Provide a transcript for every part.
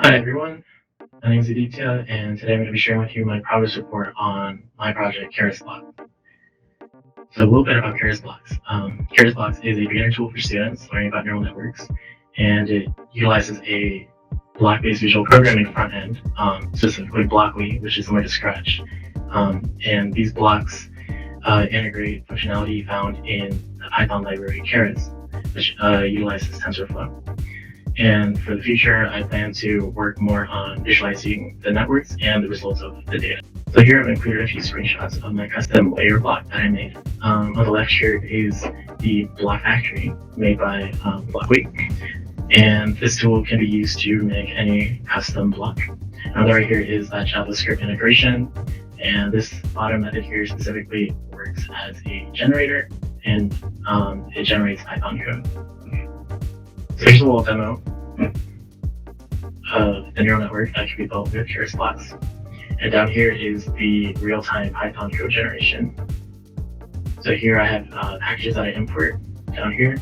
Hi everyone, my name is Aditya, and today I'm going to be sharing with you my progress report on my project, KerasBlocks. So a little bit about KerasBlocks. KerasBlocks is a beginner tool for students learning about neural networks, and it utilizes a block-based visual programming front end, specifically Blockly, which is similar to Scratch. And these blocks integrate functionality found in the Python library Keras, which utilizes TensorFlow. And for the future, I plan to work more on visualizing the networks and the results of the data. So here I've included a few screenshots of my custom layer block that I made. On the left here is the block factory made by Blockly. And this tool can be used to make any custom block. On the right here is that JavaScript integration. And this bottom method here specifically works as a generator, and it generates Python code. So here's a little demo of the neural network that can be built with KerasBlocks. And down here is the real-time Python code generation. So here I have packages that I import down here.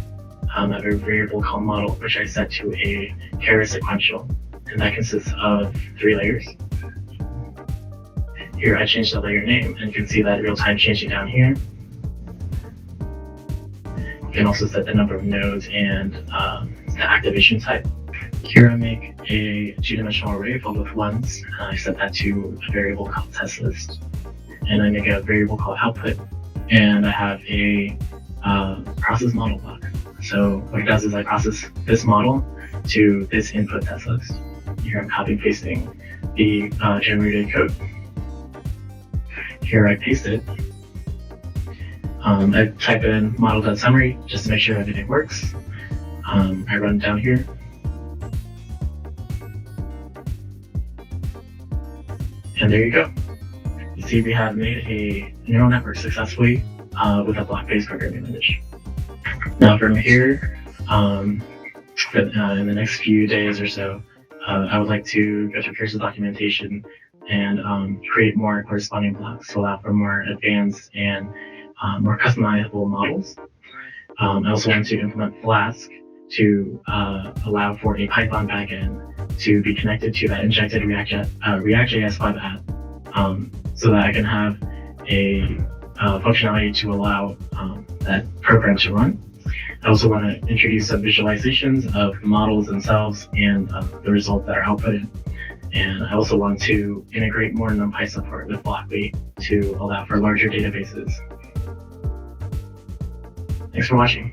I have a variable called model, which I set to a Keras sequential, and that consists of 3 layers. Here I change the layer name, and you can see that real-time changing down here. You can also set the number of nodes and the activation type. Here I make a 2-dimensional array filled with ones, and I set that to a variable called test list. And I make a variable called output, and I have a process model block. So what it does is I process this model to this input test list. Here I'm copy pasting the generated code. Here I paste it. I type in model.summary just to make sure everything works. I run down here. And there you go. You see we have made a neural network successfully with a block-based programming language. Now from here, in the next few days or so, I would like to go through Keras' documentation and create more corresponding blocks to allow for more advanced and more customizable models. I also want to implement Flask to allow for a Python backend to be connected to that injected React.js web app, so that I can have a functionality to allow that program to run. I also want to introduce some visualizations of the models themselves and the results that are outputted. And I also want to integrate more NumPy support with Blockly to allow for larger databases. Thanks for watching.